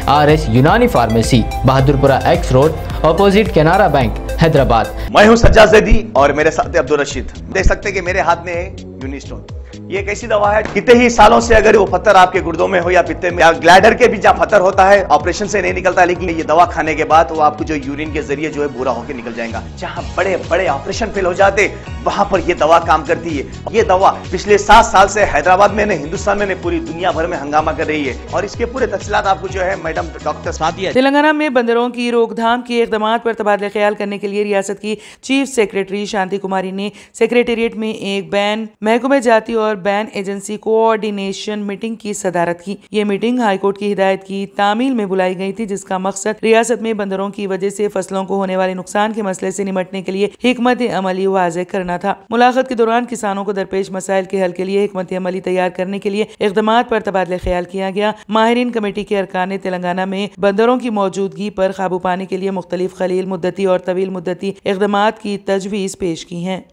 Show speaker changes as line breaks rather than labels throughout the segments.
RS यूनानी pharmacy, Bahadurpura x road, opposite Canara bank, Hyderabad.
मैं हूं सज्जाद ज़ैदी और मेरे साथ है अब्दुल रशीद। देख सकते हैं कि मेरे हाथ में है यूनिस्टोन। ये एक ऐसी दवा है, कितने ही सालों से अगर वो पत्थर आपके गुर्दों में हो या पित्ते में या ग्लैडर के भी जहाँ पत्थर होता है, ऑपरेशन से नहीं निकलता, लेकिन ये दवा खाने के बाद वो आपको जो यूरिन के जरिए जो है पूरा होकर निकल जाएगा। जहाँ बड़े बड़े ऑपरेशन फेल हो जाते वहां पर ये दवा काम करती है। ये दवा पिछले 7 साल से हैदराबाद में, हिंदुस्तान में, पूरी दुनिया भर में हंगामा कर रही है और इसके पूरे तफसीलात आपको जो है मैडम डॉक्टर सादिया।
तेलंगाना में बंदरों की रोकथाम के इकदाम पर तबादला ख्याल करने के लिए रियासत की चीफ सेक्रेटरी शांति कुमारी ने सेक्रेटेरिएट में एक बैन महकमे जाती और बैन एजेंसी कोऑर्डिनेशन मीटिंग की सदारत की। ये मीटिंग हाईकोर्ट की हिदायत की तामील में बुलाई गई थी, जिसका मकसद रियासत में बंदरों की वजह से फसलों को होने वाले नुकसान के मसले से निपटने के लिए हिकमत अमली वाज़ेह करना था। मुलाकात के दौरान किसानों को दरपेश मसाइल के हल के लिए हिकमत अमली तैयार करने के लिए इकदाम पर तबादला ख्याल किया गया। माहिरीन कमेटी के अरकान ने तेलंगाना में बंदरों की मौजूदगी पर काबू पाने के लिए मुख्तलिफ खलील मुद्दती और तवील मुद्दती इकदाम की तजवीज़ पेश की है।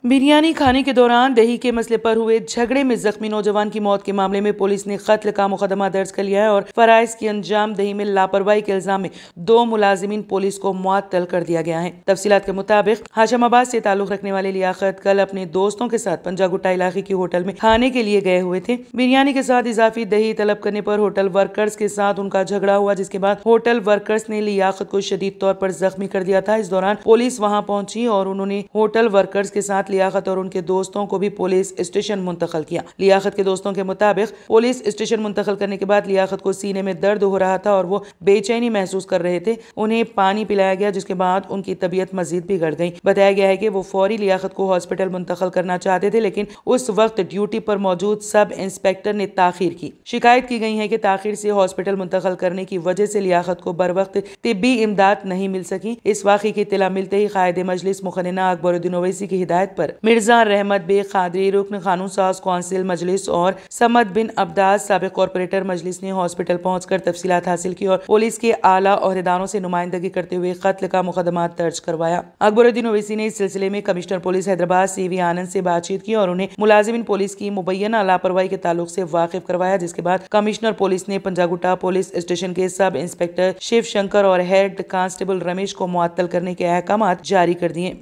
बिरयानी खाने के दौरान दही के मसले पर हुए झगड़े में जख्मी नौजवान की मौत के मामले में पुलिस ने कत्ल का मुकदमा दर्ज कर लिया है और फराइज की अंजाम दही में लापरवाही के इल्जाम में 2 मुलाजिमीन पुलिस को मुअत्तल कर दिया गया है। तफसीलात के मुताबिक हाशमाबाद से ताल्लुक रखने वाले लियाकत कल अपने दोस्तों के साथ पंजागुट्टा इलाके की होटल में खाने के लिए गए हुए थे। बिरयानी के साथ इजाफी दही तलब करने पर होटल वर्कर्स के साथ उनका झगड़ा हुआ, जिसके बाद होटल वर्कर्स ने लियाकत को शदीद तौर पर जख्मी कर दिया था। इस दौरान पुलिस वहां पहुंची और उन्होंने होटल वर्कर्स के साथ लियाकत और उनके दोस्तों को भी पुलिस स्टेशन मुंतकिल किया। लियाकत के दोस्तों के मुताबिक पुलिस स्टेशन मुंतकिल करने के बाद लियाकत को सीने में दर्द हो रहा था और वो बेचैनी महसूस कर रहे थे। उन्हें पानी पिलाया गया, जिसके बाद उनकी तबीयत मजीद बिगड़ गई। बताया गया है कि वो फौरी लियाकत को हॉस्पिटल मुंतकिल करना चाहते थे, लेकिन उस वक्त ड्यूटी पर मौजूद सब इंस्पेक्टर ने ताखीर की। शिकायत की गई है कि ताखीर से हॉस्पिटल मुंतकिल करने की वजह से लियाकत को बर वक्त तिब्बी इमदाद नहीं मिल सकी। इस वाक़े की इत्तला मिलते ही कायद मजलिस मुखन्ना अकबरुद्दीन ओवैसी की हिदायत पर मिर्जा रहमत बे कादरी, रुकन कानून साज कौंसिल मजलिस और समद बिन अब्बास साबिक कॉर्पोरेटर मजलिस ने हॉस्पिटल पहुंचकर तफसीलात हासिल की और पुलिस के आला ओहदेदारों से नुमाइंदगी करते हुए कत्ल का मुकदमा दर्ज करवाया। अकबरुद्दीन ओवैसी ने इस सिलसिले में कमिश्नर पुलिस हैदराबाद CV आनंद से बातचीत की और उन्हें मुलाजिमिन पुलिस की मुबैना लापरवाही के ताल्लुक से वाकिफ करवाया, जिसके बाद कमिश्नर पुलिस ने पंजागुट्टा पुलिस स्टेशन के सब इंस्पेक्टर शिव शंकर और हेड कांस्टेबल रमेश को मुअत्तल करने के अहकाम जारी कर दिए।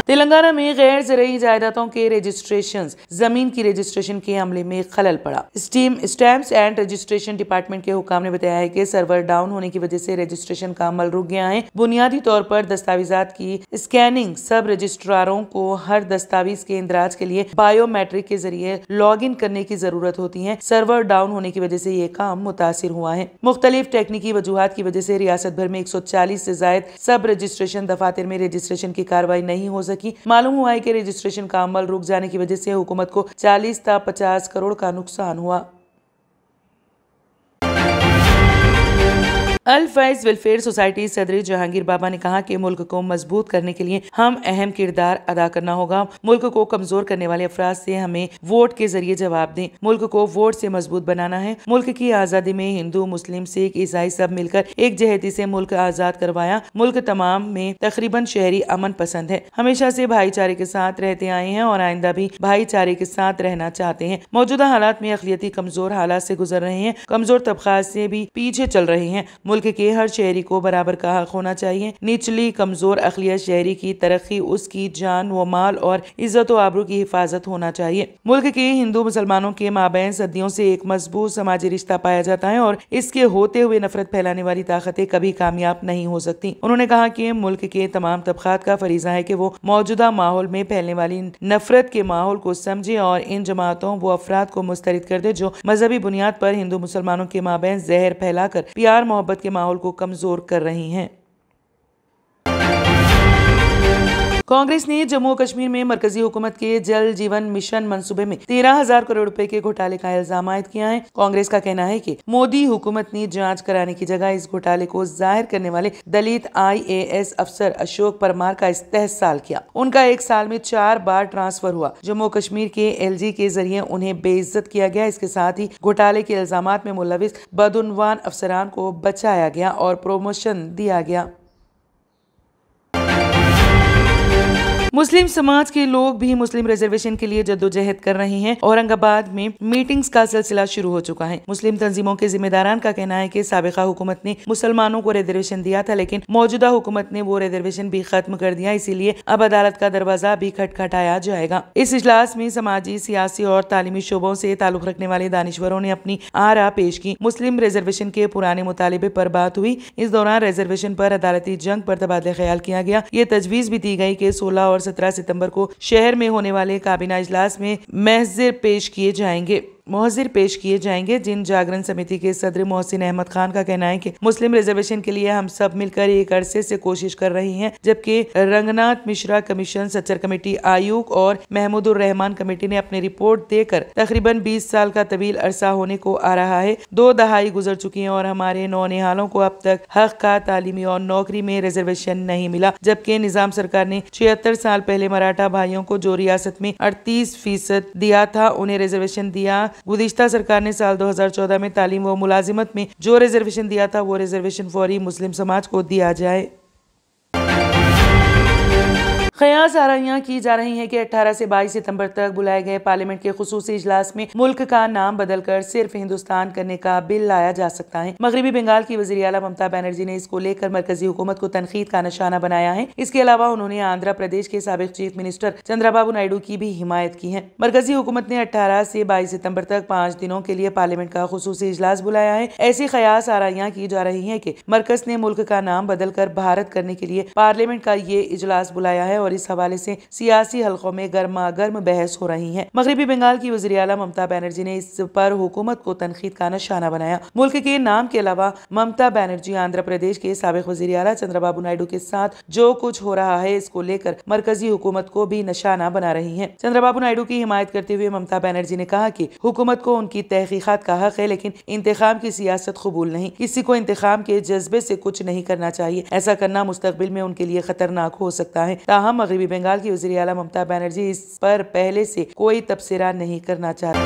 तेलंगाना में गैर ज़रूरी जायदादों के रजिस्ट्रेशन, जमीन की रजिस्ट्रेशन के अमले में खलल पड़ा। स्टैम्प्स एंड रजिस्ट्रेशन डिपार्टमेंट के हुकाम ने बताया है कि सर्वर डाउन होने की वजह से रजिस्ट्रेशन का अमल रुक गया है। बुनियादी तौर पर दस्तावेजात की स्कैनिंग सब रजिस्ट्रारों को हर दस्तावेज के इंदराज के लिए बायोमेट्रिक के जरिए लॉग इन करने की जरूरत होती है। सर्वर डाउन होने की वजह से ये काम मुतासिर हुआ है। मुख्तलिफ टेक्निकी वजूहात की वजह से रियासत भर में 140 से जायद सब रजिस्ट्रेशन दफातर में रजिस्ट्रेशन की कार्रवाई नहीं हो सकी। मालूम हुआ है कि रजिस्ट्रेशन का अमल रुक जाने की वजह से हुकूमत को 40 से 50 करोड़ का नुकसान हुआ। अल फैज वेलफेयर सोसाइटी सदर जहांगीर बाबा ने कहा कि मुल्क को मजबूत करने के लिए हम अहम किरदार अदा करना होगा। मुल्क को कमजोर करने वाले अफराद से हमें वोट के जरिए जवाब दें। मुल्क को वोट से मजबूत बनाना है। मुल्क की आज़ादी में हिंदू, मुस्लिम, सिख, ईसाई सब मिलकर एक जहती से मुल्क आज़ाद करवाया। मुल्क तमाम में तकरीबन शहरी अमन पसंद है, हमेशा से भाईचारे के साथ रहते आए हैं और आइंदा भी भाईचारे के साथ रहना चाहते हैं। मौजूदा हालात में अक़लियती कमजोर हालात से गुजर रहे हैं, कमजोर तबक़ात से भी पीछे चल रहे हैं। मुल्क के हर शहरी को बराबर का हक होना चाहिए। निचली कमजोर अक़लियत शहरी की तरक्की, उसकी जान व माल और इज्जत व आबरू की हिफाजत होना चाहिए। मुल्क के हिंदू मुसलमानों के माबैन सदियों से एक मजबूत समाजी रिश्ता पाया जाता है और इसके होते हुए नफरत फैलाने वाली ताकतें कभी कामयाब नहीं हो सकती। उन्होंने कहा कि मुल्क के तमाम तबकात का फरीजा है कि वो मौजूदा माहौल में फैलने वाली नफरत के माहौल को समझे और इन जमातों वो अफराद को मुस्तरद कर दे जो मजहबी बुनियाद पर हिंदू मुसलमानों के माबैन जहर फैलाकर प्यार मोहब्बत के माहौल को कमजोर कर रही हैं। कांग्रेस ने जम्मू कश्मीर में मरकजी हुकूमत के जल जीवन मिशन मंसूबे में 13,000 करोड़ रुपए के घोटाले का इल्जाम आयद किया है। कांग्रेस का कहना है कि मोदी हुकूमत ने जांच कराने की जगह इस घोटाले को जाहिर करने वाले दलित IAS अफसर अशोक परमार का इस्तेहसाल किया। उनका 1 साल में 4 बार ट्रांसफर हुआ। जम्मू कश्मीर के LG के जरिए उन्हें बेइज्जत किया गया। इसके साथ ही घोटाले के इल्जामात में मुलविस बदउनवान अफसरान को बचाया गया और प्रोमोशन दिया गया। मुस्लिम समाज के लोग भी मुस्लिम रिजर्वेशन के लिए जद्दोजहद कर रहे हैं। औरंगाबाद में मीटिंग्स का सिलसिला शुरू हो चुका है। मुस्लिम तंजीमों के जिम्मेदारान का कहना है कि साबिका हुकूमत ने मुसलमानों को रिजर्वेशन दिया था, लेकिन मौजूदा हुकूमत ने वो रिजर्वेशन भी खत्म कर दिया। इसीलिए अब अदालत का दरवाजा भी खटखटाया जाएगा। इस इजलास में समाजी, सियासी और तालीमी शोबों से ताल्लुक रखने वाले दानिश्वरों ने अपनी आरा पेश की। मुस्लिम रिजर्वेशन के पुराने मुतालिबे पर बात हुई। इस दौरान रिजर्वेशन पर अदालती जंग पर तबादला ख्याल किया गया। ये तजवीज भी दी गई कि 16 और 17 सितंबर को शहर में होने वाले काबीना इजलास में महज़र पेश किए जाएंगे। जिन जागरण समिति के सदर मोहसिन अहमद खान का कहना है कि मुस्लिम रिजर्वेशन के लिए हम सब मिलकर एक अरसे से कोशिश कर रही हैं, जबकि रंगनाथ मिश्रा कमीशन, सच्चर कमेटी आयुक और महमूदुर रहमान कमेटी ने अपनी रिपोर्ट देकर तकरीबन 20 साल का तवील अरसा होने को आ रहा है। 2 दहाई गुजर चुकी हैं और हमारे नौनिहालों को अब तक हक का तालीमी और नौकरी में रिजर्वेशन नहीं मिला, जबकि निजाम सरकार ने 76 साल पहले मराठा भाइयों को जो रियासत में 38% दिया था, उन्हें रिजर्वेशन दिया। गुज़िश्ता सरकार ने साल 2014 में तालीम व मुलाजिमत में जो रिजर्वेशन दिया था, वो रिजर्वेशन फौरी मुस्लिम समाज को दिया जाए। ख्यास आराइयां की जा रही हैं कि 18 से 22 सितंबर तक बुलाए गए पार्लियामेंट के खुसूसी इजलास में मुल्क का नाम बदलकर सिर्फ हिंदुस्तान करने का बिल लाया जा सकता है। मगरबी बंगाल की वज़ीर आला ममता बनर्जी ने इसको लेकर मरकजी हुकूमत को तनकीद का निशाना बनाया है। इसके अलावा उन्होंने आंध्र प्रदेश के साबिक चीफ मिनिस्टर चंद्रबाबू नायडू की भी हिमायत की है। मरकजी हुकूमत ने 18 से 22 सितंबर तक 5 दिनों के लिए पार्लियामेंट का खुसूसी इजलास बुलाया है। ऐसी ख्यास आराइयां की जा रही है कि मरकज ने मुल्क का नाम बदलकर भारत करने के लिए पार्लियामेंट का ये इजलास बुलाया है और इस हवाले से सियासी हलकों में गर्मा गर्म बहस हो रही है। मगरबी बंगाल की वज़ीर आला ममता बनर्जी ने इस पर हुकूमत को तनकीद का निशाना बनाया। मुल्क के नाम के अलावा ममता बनर्जी आंध्र प्रदेश के साबिक वज़ीर आला चंद्रबाबू नायडू के साथ जो कुछ हो रहा है, इसको लेकर मरकजी हुकूमत को भी निशाना बना रही है। चंद्रबाबू नायडू की हिमायत करते हुए ममता बनर्जी ने कहा कि हुकूमत को उनकी तहकीकात का हक है, लेकिन इंतखाम की सियासत कबूल नहीं। किसी को इंतखाम के जज्बे से कुछ नहीं करना चाहिए। ऐसा करना मुस्तकबिल में उनके लिए खतरनाक हो सकता है। ताहम मगरबी बंगाल की वज़ीर आला ममता बनर्जी इस पर पहले से कोई तबसरा नहीं करना चाहती।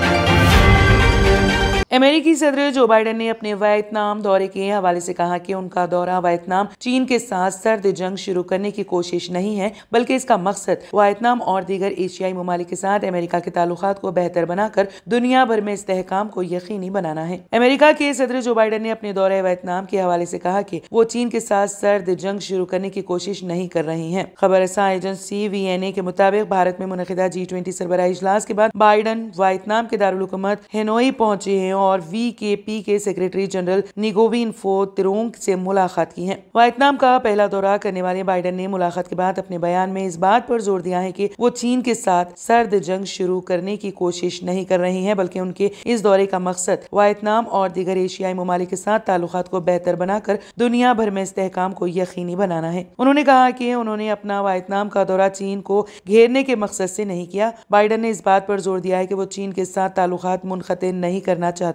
अमेरिकी सदर जो बाइडेन ने अपने वियतनाम दौरे के हवाले से कहा कि उनका दौरा वियतनाम चीन के साथ सर्द जंग शुरू करने की कोशिश नहीं है, बल्कि इसका मकसद वियतनाम और दीगर एशियाई ममालिक के साथ अमेरिका के ताल्लुकात को बेहतर बनाकर दुनिया भर में इस्तेहकाम को यकीनी बनाना है। अमेरिका के सदर जो बाइडेन ने अपने दौरे वियतनाम के हवाले से कहा कि वो चीन के साथ सर्द जंग शुरू करने की कोशिश नहीं कर रही है। खबरसां एजेंसी VNA के मुताबिक भारत में मुनक़िदा G20 सरबराही इजलास के बाद बाइडेन वियतनाम के दारुल हुकूमत हेनोई पहुंचे हैं और VKP के सेक्रेटरी जनरल निगोविन फो तिरोंग से मुलाकात की है। वियतनाम का पहला दौरा करने वाले बाइडेन ने मुलाकात के बाद अपने बयान में इस बात पर जोर दिया है कि वो चीन के साथ सर्द जंग शुरू करने की कोशिश नहीं कर रही हैं, बल्कि उनके इस दौरे का मकसद वियतनाम और दीगर एशियाई ममालिक के साथ ताल्लुकात को बेहतर बनाकर दुनिया भर में इस्तेहकाम को यकीनी बनाना है। उन्होंने कहा कि उन्होंने अपना वियतनाम का दौरा चीन को घेरने के मकसद से नहीं किया। बाइडेन ने इस बात पर जोर दिया है कि वो चीन के साथ ताल्लुकात मुनक़ते नहीं करना चाहते।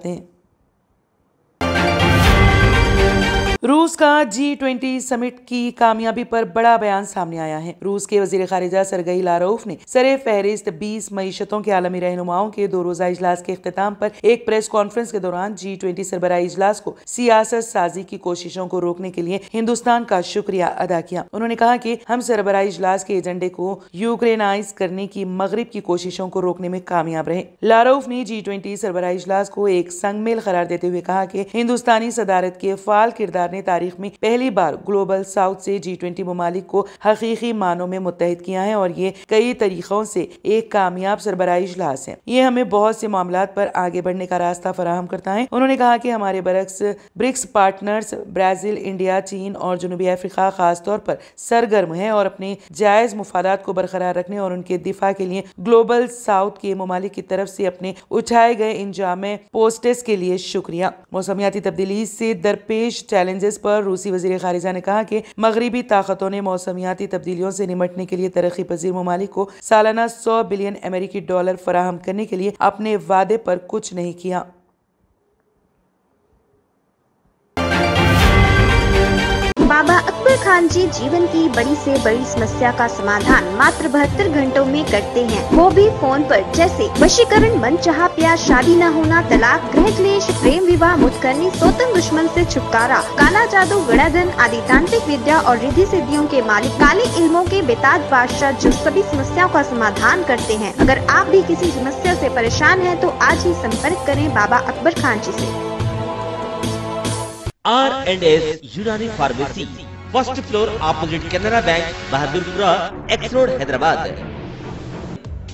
रूस का G20 समिट की कामयाबी पर बड़ा बयान सामने आया है। रूस के वजीर खारिजा सरगई लारोफ ने सरे फहरिस्त 20 मईशतों के आलमी रहनुमाओं के 2 रोजा इजलास के इख्तिताम पर एक प्रेस कॉन्फ्रेंस के दौरान G20 सरबराही इजलास को सियासत साजी की कोशिशों को रोकने के लिए हिंदुस्तान का शुक्रिया अदा किया। उन्होंने कहा कि हम सरबराही इजलास के एजेंडे को यूक्रेनाइज करने की मगरिब की कोशिशों को रोकने में कामयाब रहे। लारोफ ने G20 सरबराही इजलास को एक संगमेल करार देते हुए कहा कि हिंदुस्तानी सदारत के फाल किरदार ने तारीख में पहली बार ग्लोबल साउथ से G20 ममालिक को हकीकी मानों में मुत्तहिद किया है और ये कई तरीकों से एक कामयाब सरबराही इजलास है। ये हमें बहुत से मामलात पर आगे बढ़ने का रास्ता फराहम करता है। उन्होंने कहा कि हमारे बरक्स ब्रिक्स पार्टनर्स ब्राजील, इंडिया, चीन और जनूबी अफ्रीका खास तौर पर सरगर्म है और अपने जायज मुफादात को बरकरार रखने और उनके दिफा के लिए ग्लोबल साउथ के ममालिक की तरफ से अपने उठाए गए इंजाम पोस्टेस के लिए शुक्रिया। मौसमियाती तब्दीली से दरपेश चैलेंजेस पर रूसी वजीर खारिजा ने कहा कि मगरिबी ताकतों ने मौसमियाती तब्दीलियों से निमटने के लिए तरक्की पजीर ममालिक को सालाना $100 बिलियन अमेरिकी डॉलर फराहम करने के लिए अपने वादे पर कुछ नहीं किया।
बाबा अकबर खान जी जीवन की बड़ी से बड़ी समस्या का समाधान मात्र 72 घंटों में करते हैं, वो भी फोन पर। जैसे वशीकरण, मनचाहा प्यार, शादी न होना, तलाक, गृह क्लेश, प्रेम विवाह, मुतकरनी, सोतन दुश्मन से छुटकारा, काला जादू, गणाधन आदि तांत्रिक विद्या और रिद्धि सिद्धियों के मालिक, काले इल्मों के बेताज बादशाह जो सभी समस्याओं का समाधान करते हैं। अगर आप भी किसी समस्या से परेशान हैं तो आज ही संपर्क करें बाबा अकबर खान जी से।
R&S यूनानी pharmacy, first floor, opposite Canara bank, Bahadurpura, x road, Hyderabad.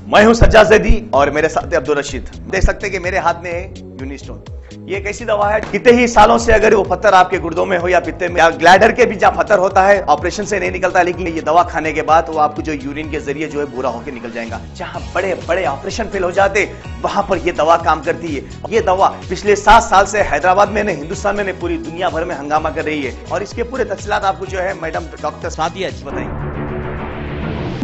मैं हूं सज्जाद ज़ैदी और मेरे साथ है अब्दुल रशीद। देख सकते हैं कि मेरे हाथ में है यूनिस्टोन। ये एक ऐसी दवा है, कितने ही सालों से अगर वो पत्थर आपके गुर्दों में हो या पित्ते में या ग्लैडर के भी जहाँ पत्थर होता है, ऑपरेशन से नहीं निकलता, लेकिन ये दवा खाने के बाद वो आपको जो यूरिन के जरिए जो है बुरा होकर निकल जाएगा। जहाँ बड़े बड़े ऑपरेशन फेल हो जाते वहां पर ये दवा काम करती है। ये दवा पिछले 7 साल से हैदराबाद में नहीं, हिंदुस्तान में नहीं, पूरी दुनिया भर में हंगामा कर रही है। और इसके पूरे तफसीलात आपको जो है मैडम डॉक्टर सादिया जी बताएंगे।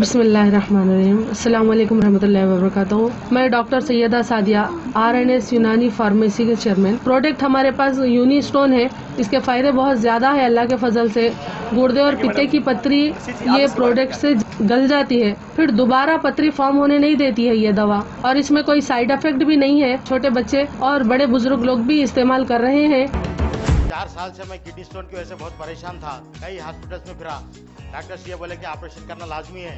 बिस्मिल्लाहिर्रहमानिर्रहीम, अस्सलाम वालेकुम रहमतुल्लाहि व बरकातुहू। मैं डॉक्टर सैयदा सादिया, R&S यूनानी फार्मेसी के चेयरमैन। प्रोडक्ट हमारे पास यूनिस्टोन है। इसके फायदे बहुत ज्यादा है अल्लाह के फजल से। गुर्दे और पित्ते की पथरी ये प्रोडक्ट से गल जाती है, फिर दोबारा पथरी फॉर्म होने नहीं देती है ये दवा। और इसमें कोई साइड इफेक्ट भी नहीं है। छोटे बच्चे और बड़े बुजुर्ग लोग भी इस्तेमाल कर रहे हैं।
4 साल से मैं किडनी स्टोन की वजह से बहुत परेशान था। कई हॉस्पिटल्स में फिरा, डॉक्टर्स ये बोले कि ऑपरेशन करना लाजमी है,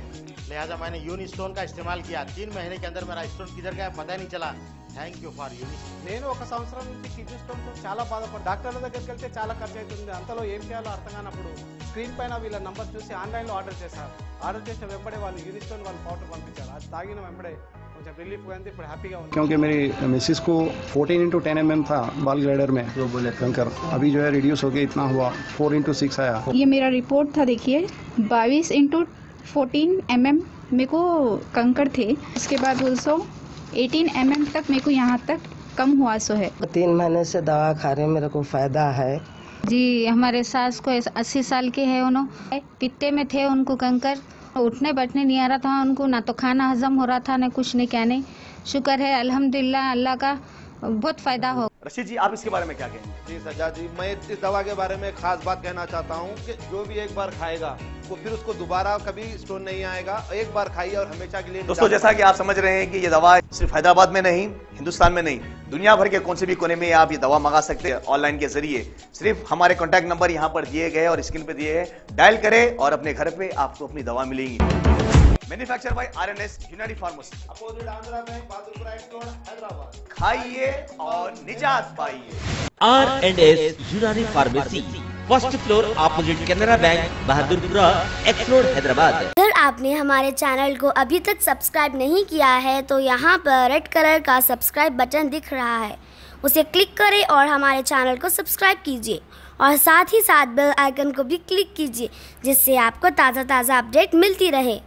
लिहाजा मैंने यूनिस्टोन का इस्तेमाल किया। 3 महीने के अंदर मेरा स्टोन किधर गया पता ही नहीं चला। థ్యాంక్ యూ ఫర్ యూనిస్టోన్.
నేను 1 సంవత్సరం నుంచి కిడ్నీ స్టోన్తో చాలా బాధపడ్డా. డాక్టర్ల దగ్గరికి వెళ్తే చాలా ఖర్చు అవుతుంది. అంతలో ఏం చేయాలో అర్థం కానప్పుడు స్క్రీన్ పైన వీళ్ళ నంబర్ చూసి ఆన్లైన్లో ఆర్డర్ చేశారు. ఆర్డర్ చేసిన వెంబడే వాళ్ళు యూనిస్టోన్ వాళ్ళు పౌడర్ పంపించారు. అది తాగిన వెంబడే కొంచెం రిలీఫ్ అయింది. ఇప్పుడు హ్యాపీగా ఉంది.
क्योंकि मेरी मिसिस को 14x10 mm था बाल ग्लाइडर में जो बोले कंकर, अभी जो है रिड्यूस हो गया, इतना हुआ 4x6 आया।
ये मेरा रिपोर्ट था, देखिए 22x14 mm मेरे को कंकर थे। उसके बाद 18 mm तक मेरे को यहाँ तक कम हुआ सो है।
3 महीने से दवा खा रहे, मेरे को फायदा है
जी। हमारे सास को 80 साल के है, उन्होंने पित्ते में थे, उनको कंकर, उठने बैठने नहीं आ रहा था उनको, ना तो खाना हजम हो रहा था, ना कुछ नहीं, क्या नहीं। शुक्र है अल्हम्दुलिल्लाह, अल्लाह का बहुत फायदा हो।
रशीद जी, आप इसके बारे में क्या कहेंगे?
जी सज्जाद जी, मैं इस दवा के बारे में खास बात कहना चाहता हूँ कि जो भी एक बार खाएगा वो फिर उसको दोबारा कभी स्टोन नहीं आएगा। एक बार खाइए और हमेशा के लिए।
दोस्तों, जैसा कि आप समझ रहे हैं कि ये दवा सिर्फ हैदराबाद में नहीं, हिंदुस्तान में नहीं, दुनिया भर के कौन से भी कोने में आप ये दवा मंगा सकते हैं ऑनलाइन के जरिए। सिर्फ हमारे कॉन्टैक्ट नंबर यहाँ पर दिए गए और स्क्रीन पे दिए हैं, डायल करें और अपने घर पे आपको अपनी दवा मिलेगी। मैन्युफैक्चर बाय R&S यूनानी pharmacy,
opposite Andhra bank, Bahadurpura, x road, Hyderabad.
खाइए और निजात पाइए।
R&S यूनानी pharmacy, first floor, opposite Canara bank, Bahadurpura, x road, Hyderabad.
अगर आपने हमारे चैनल को अभी तक सब्सक्राइब नहीं किया है तो यहाँ पर रेड कलर का सब्सक्राइब बटन दिख रहा है, उसे क्लिक करें और हमारे चैनल को सब्सक्राइब कीजिए और साथ ही साथ बेल आइकन को भी क्लिक कीजिए, जिससे आपको ताज़ा अपडेट मिलती रहे।